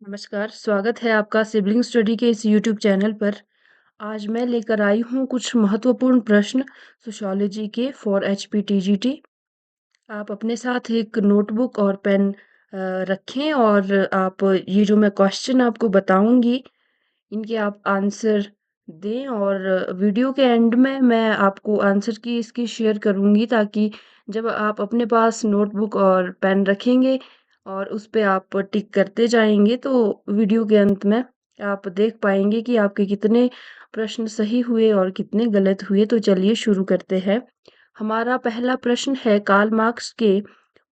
नमस्कार, स्वागत है आपका सिबलिंग स्टडी के इस यूट्यूब चैनल पर। आज मैं लेकर आई हूँ कुछ महत्वपूर्ण प्रश्न सोशियोलॉजी के फॉर एचपीटीजीटी। आप अपने साथ एक नोटबुक और पेन रखें और आप ये जो मैं क्वेश्चन आपको बताऊँगी, इनके आप आंसर दें और वीडियो के एंड में मैं आपको आंसर की इसकी शेयर करूँगी ताकि जब आप अपने पास नोटबुक और पेन रखेंगे और उस पे आप टिक करते जाएँगे तो वीडियो के अंत में आप देख पाएँगे कि आपके कितने प्रश्न सही हुए और कितने गलत हुए। तो चलिए शुरू करते हैं। हमारा पहला प्रश्न है कार्ल मार्क्स के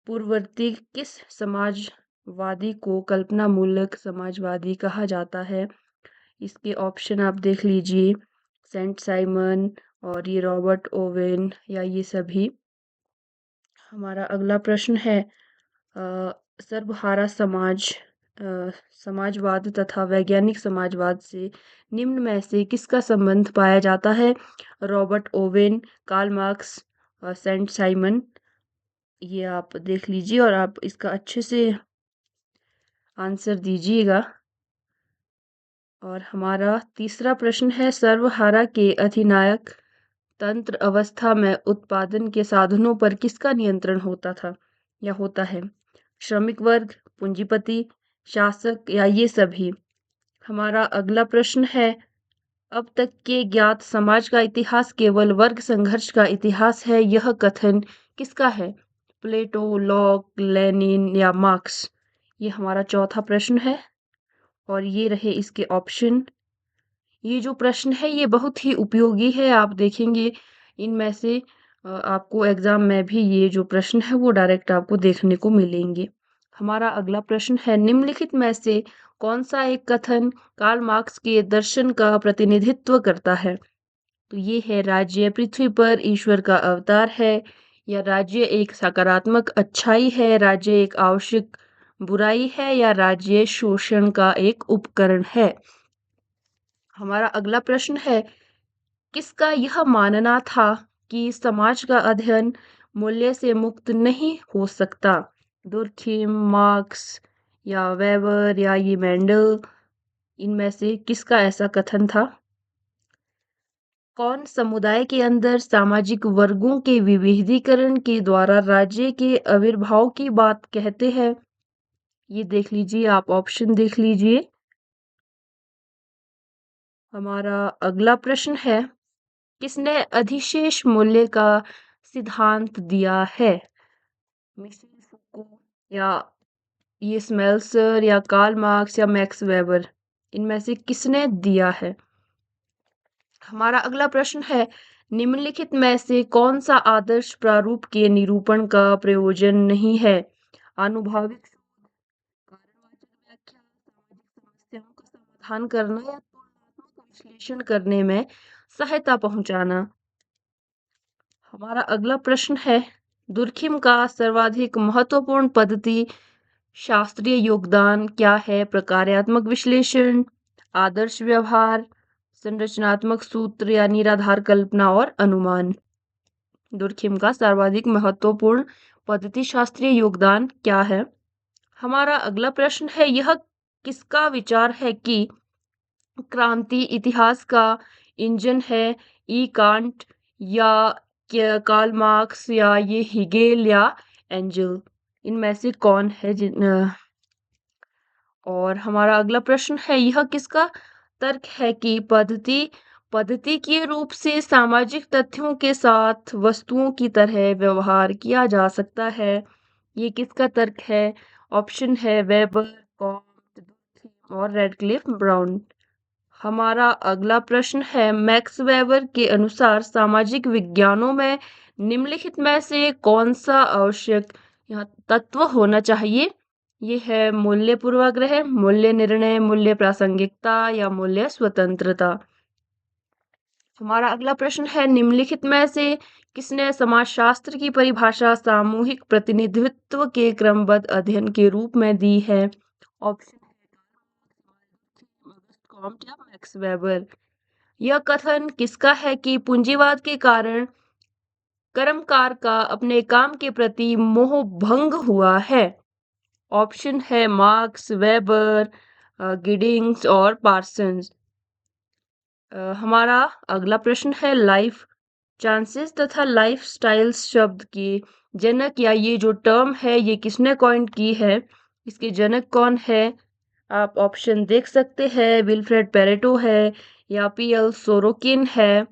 पूर्ववर्ती किस समाजवादी को कल्पनामूलक समाजवादी कहा जाता है? इसके ऑप्शन आप देख लीजिए, सेंट साइमन और ये रॉबर्ट ओवेन या ये सभी। हमारा अगला प्रश्न है अ, सर्वहारा समाजवाद तथा वैज्ञानिक समाजवाद से निम्न में से किसका संबंध पाया जाता है? रॉबर्ट ओवेन, कार्ल मार्क्स और सेंट साइमन। ये आप देख लीजिए और आप इसका अच्छे से आंसर दीजिएगा। और हमारा तीसरा प्रश्न है सर्वहारा के अधिनायक तंत्र अवस्था में उत्पादन के साधनों पर किसका नियंत्रण होता था या होता है? श्रमिक वर्ग, पूंजीपति, शासक या ये सभी। हमारा अगला प्रश्न है अब तक के ज्ञात समाज का इतिहास केवल वर्ग संघर्ष का इतिहास है, यह कथन किसका है? प्लेटो, लॉक, लेनिन या मार्क्स। ये हमारा चौथा प्रश्न है और ये रहे इसके ऑप्शन। ये जो प्रश्न है ये बहुत ही उपयोगी है। आप देखेंगे इनमें से आपको एग्जाम में भी ये जो प्रश्न है वो डायरेक्ट आपको देखने को मिलेंगे। हमारा अगला प्रश्न है निम्नलिखित में से कौन सा एक कथन कार्ल मार्क्स के दर्शन का प्रतिनिधित्व करता है? तो ये है राज्य पृथ्वी पर ईश्वर का अवतार है, या राज्य एक सकारात्मक अच्छाई है, राज्य एक आवश्यक बुराई है, या राज्य शोषण का एक उपकरण है। हमारा अगला प्रश्न है किसका यह मानना था कि समाज का अध्ययन मूल्य से मुक्त नहीं हो सकता? दुर्खिम, मार्क्स या वेबर या ये मेंडल। इनमें से किसका ऐसा कथन था? कौन समुदाय के अंदर सामाजिक वर्गों के विविधीकरण के द्वारा राज्य के आविर्भाव की बात कहते हैं? ये देख लीजिए, आप ऑप्शन देख लीजिए। हमारा अगला प्रश्न है किसने अधिशेष मूल्य का सिद्धांत दिया है? मिशेल फूको या ये स्मेल्सर या कार्ल मार्क्स या मैक्स वेबर। इनमें से किसने दिया है? हमारा अगला प्रश्न है निम्नलिखित में से कौन सा आदर्श प्रारूप के निरूपण का प्रयोजन नहीं है? आनुभविक शोध, कार्यवाचक व्याख्या, सामाजिक समस्याओं का समाधान करना या तुलनात्मक विश्लेषण करने में सहायता पहुंचाना। हमारा अगला प्रश्न है दुर्खिम का सर्वाधिक महत्वपूर्ण पद्धति शास्त्रीय योगदान क्या है? प्रकार्यात्मक विश्लेषण, आदर्श व्यवहार, संरचनात्मक सूत्र या निराधार कल्पना और अनुमान। दुर्खिम का सर्वाधिक महत्वपूर्ण पद्धति शास्त्रीय योगदान क्या है? हमारा अगला प्रश्न है यह किसका विचार है कि क्रांति इतिहास का इंजन है? ई कांट या कार्ल मार्क्स या ये हिगेल या एंजल। इनमें से कौन है और हमारा अगला प्रश्न है यह किसका तर्क है कि पद्धति के रूप से सामाजिक तथ्यों के साथ वस्तुओं की तरह व्यवहार किया जा सकता है? ये किसका तर्क है? ऑप्शन है वेबर, कॉम्ट, दुर्खिम और रेडक्लिफ ब्राउन। हमारा अगला प्रश्न है मैक्स वेबर के अनुसार सामाजिक विज्ञानों में निम्नलिखित में से कौन सा आवश्यक यहाँ तत्व होना चाहिए? ये है मूल्य पूर्वाग्रह, मूल्य निर्णय, मूल्य प्रासंगिकता या मूल्य स्वतंत्रता। हमारा अगला प्रश्न है निम्नलिखित में से किसने समाजशास्त्र की परिभाषा सामूहिक प्रतिनिधित्व के क्रमबद्ध अध्ययन के रूप में दी है? ऑप्शन कॉम्ट या मैक्स वेबर। यह कथन किसका है कि पूंजीवाद के कारण कर्मकार का अपने काम के प्रति मोह भंग हुआ है? ऑप्शन है मार्क्स, वेबर, गिडिंग्स और पार्सन्स। हमारा अगला प्रश्न है लाइफ चांसेस तथा लाइफस्टाइल्स शब्द के जनक या ये जो टर्म है ये किसने कॉइन की है, इसके जनक कौन है? आप ऑप्शन देख सकते हैं। विल्फ्रेड पेरेटो है, या पीएल सोरोकिन है,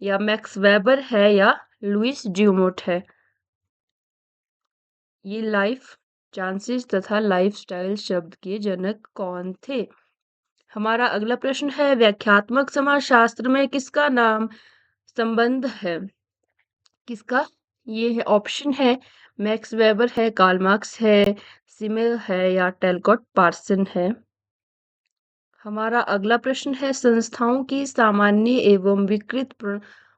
या मैक्स वेबर है, या लुइस ड्यूमोट है। ये लाइफ चांसेस तथा लाइफस्टाइल शब्द के जनक कौन थे? हमारा अगला प्रश्न है व्याख्यात्मक समाजशास्त्र में किसका नाम संबंध है? किसका? ये है ऑप्शन है मैक्स वेबर है, कार्ल मार्क्स है, सिमिल है, या टेलकॉट पार्सन है। हमारा अगला प्रश्न है संस्थाओं की सामान्य एवं विकृत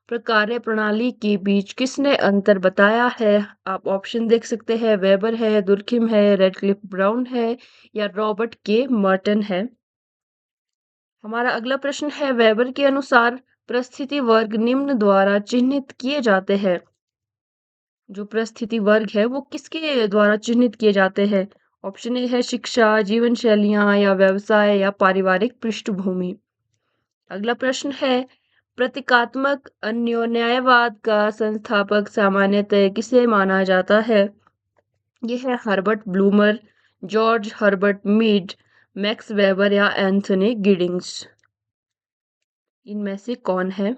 प्रकार्य प्रणाली के बीच किसने अंतर बताया है? आप ऑप्शन देख सकते हैं। वेबर है, दुर्खिम है, रेडक्लिफ ब्राउन है, या रॉबर्ट के मर्टन है। हमारा अगला प्रश्न है वेबर के अनुसार परिस्थिति वर्ग निम्न द्वारा चिह्नित किए जाते हैं। जो परिस्थिति वर्ग है वो किसके द्वारा चिह्नित किए जाते हैं? ऑप्शन ए है शिक्षा, जीवन शैलियां, या व्यवसाय, या पारिवारिक पृष्ठभूमि। अगला प्रश्न है प्रतीकात्मक अन्योन्यायवाद का संस्थापक सामान्यतः किसे माना जाता है? यह है Herbert Blumer, George Herbert Mead, Max Weber, या एंथनी गिडिंग्स। इनमें से कौन है?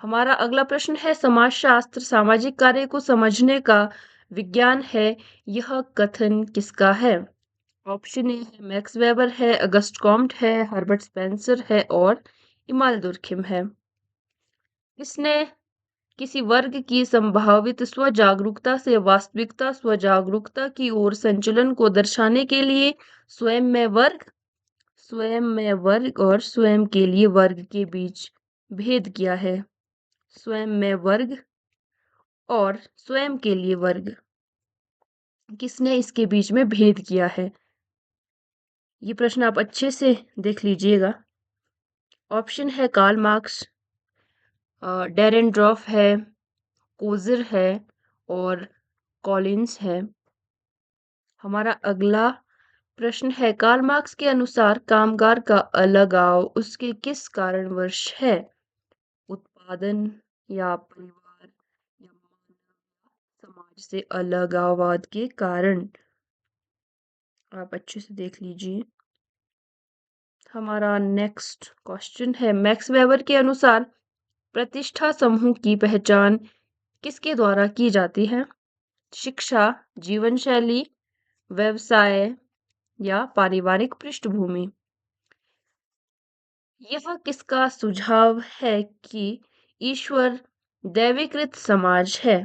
हमारा अगला प्रश्न है समाजशास्त्र सामाजिक कार्य को समझने का विज्ञान है। यह कथन किसका है? ऑप्शन ए है मैक्स वेबर है, अगस्ट कॉम्ट है, हर्बर्ट स्पेंसर है, और इमाल दुर्खिम है। इसने किसी वर्ग की संभावित स्वजागरूकता से वास्तविकता स्वजागरूकता की ओर संचलन को दर्शाने के लिए स्वयं में वर्ग और स्वयं के लिए वर्ग के बीच भेद किया है। स्वयं में वर्ग और स्वयं के लिए वर्ग, किसने इसके बीच में भेद किया है? ये प्रश्न आप अच्छे से देख लीजिएगा। ऑप्शन है कार्ल मार्क्स, डेरेनड्रॉफ है, कोजर है, और कॉलिंस है। हमारा अगला प्रश्न है कार्ल मार्क्स के अनुसार कामगार का अलगाव उसके किस कारणवश है? उत्पादन, या परिवार, या मानव समाज से अलगाववाद के कारण। आप अच्छे से देख लीजिए। हमारा नेक्स्ट क्वेश्चन है मैक्स वेबर के अनुसार प्रतिष्ठा समूह की पहचान किसके द्वारा की जाती है? शिक्षा, जीवन शैली, व्यवसाय, या पारिवारिक पृष्ठभूमि। यह किसका सुझाव है कि ईश्वर दैवीकृत समाज है?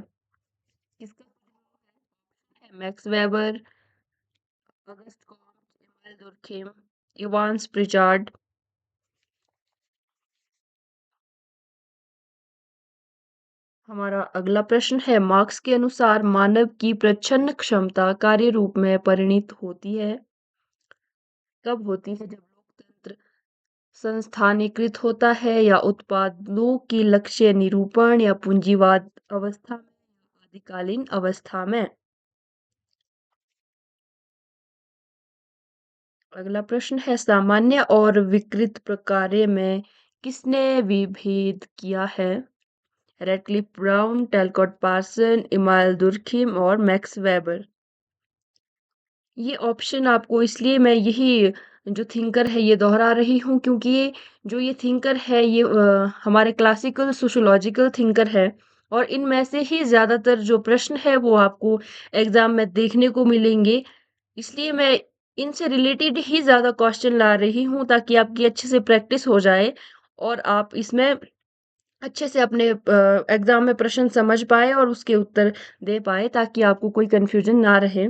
किसका सुझाव है? Max Weber, Auguste Comte, Emmanuel Durkheim, Evans Pritchard. हमारा अगला प्रश्न है मार्क्स के अनुसार मानव की प्रच्छन्न क्षमता कार्य रूप में परिणित होती है। कब होती है? जब लोकतंत्र संस्थानीकृत होता है, या उत्पादों की लक्ष्य निरूपण, या पूंजीवाद अवस्था में, या आदिकालीन अवस्था में। अगला प्रश्न है सामान्य और विकृत प्रकार्य में किसने विभेद किया है? Radcliffe Brown, Talcott Parson, Emmanuel Durkheim, और मैक्स वेबर। ये ऑप्शन आपको इसलिए मैं यही जो थिंकर है ये दोहरा रही हूँ क्योंकि ये थिंकर है ये हमारे क्लासिकल सोशियोलॉजिकल थिंकर है, और इनमें से ही ज़्यादातर जो प्रश्न है वो आपको एग्जाम में देखने को मिलेंगे। इसलिए मैं इनसे रिलेटेड ही ज़्यादा क्वेश्चन ला रही हूँ ताकि आपकी अच्छे से प्रैक्टिस हो जाए और आप इसमें अच्छे से अपने एग्जाम में प्रश्न समझ पाए और उसके उत्तर दे पाए ताकि आपको कोई कंफ्यूजन ना रहे।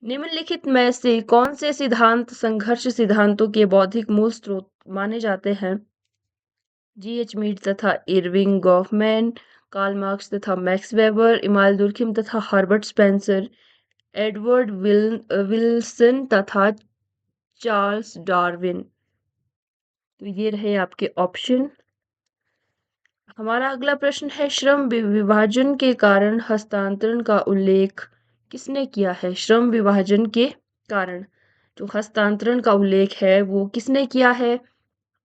निम्नलिखित में से कौन से सिद्धांत संघर्ष सिद्धांतों के बौद्धिक मूल स्रोत माने जाते हैं? जीएच मीड तथा इरविंग गॉफमैन, कार्ल मार्क्स तथा मैक्स वेबर, इमानुएल दुर्खिम तथा हर्बर्ट स्पेंसर, एडवर्ड विल्सन तथा चार्ल्स डार्विन। तो ये रहे आपके ऑप्शन। हमारा अगला प्रश्न है श्रम विभाजन के कारण हस्तांतरण का उल्लेख किसने किया है? श्रम विभाजन के कारण जो हस्तांतरण का उल्लेख है वो किसने किया है?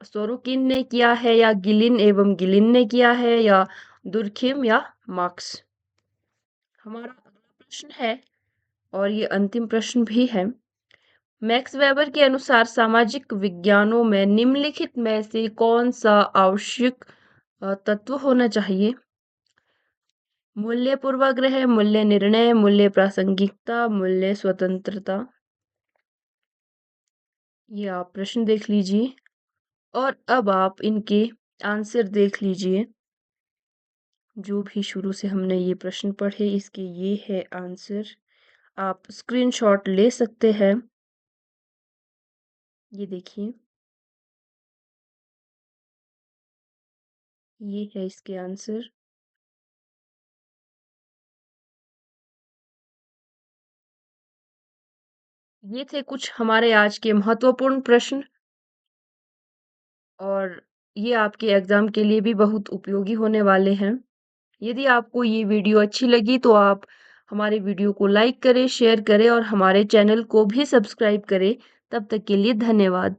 सोरोकिन ने किया है या गिलिन एवं गिलिन ने किया है या दुर्खिम या मार्क्स? हमारा अगला प्रश्न है और ये अंतिम प्रश्न भी है। मैक्स वेबर के अनुसार सामाजिक विज्ञानों में निम्नलिखित में से कौन सा आवश्यक तत्व होना चाहिए? मूल्य पूर्वाग्रह, मूल्य निर्णय, मूल्य प्रासंगिकता, मूल्य स्वतंत्रता। ये आप प्रश्न देख लीजिए और अब आप इनके आंसर देख लीजिए। जो भी शुरू से हमने ये प्रश्न पढ़े इसके ये है आंसर। आप स्क्रीनशॉट ले सकते हैं। ये देखिए, ये है इसके आंसर। ये थे कुछ हमारे आज के महत्वपूर्ण प्रश्न और ये आपके एग्जाम के लिए भी बहुत उपयोगी होने वाले हैं। यदि आपको ये वीडियो अच्छी लगी तो आप हमारे वीडियो को लाइक करें, शेयर करें और हमारे चैनल को भी सब्सक्राइब करें। तब तक के लिए धन्यवाद।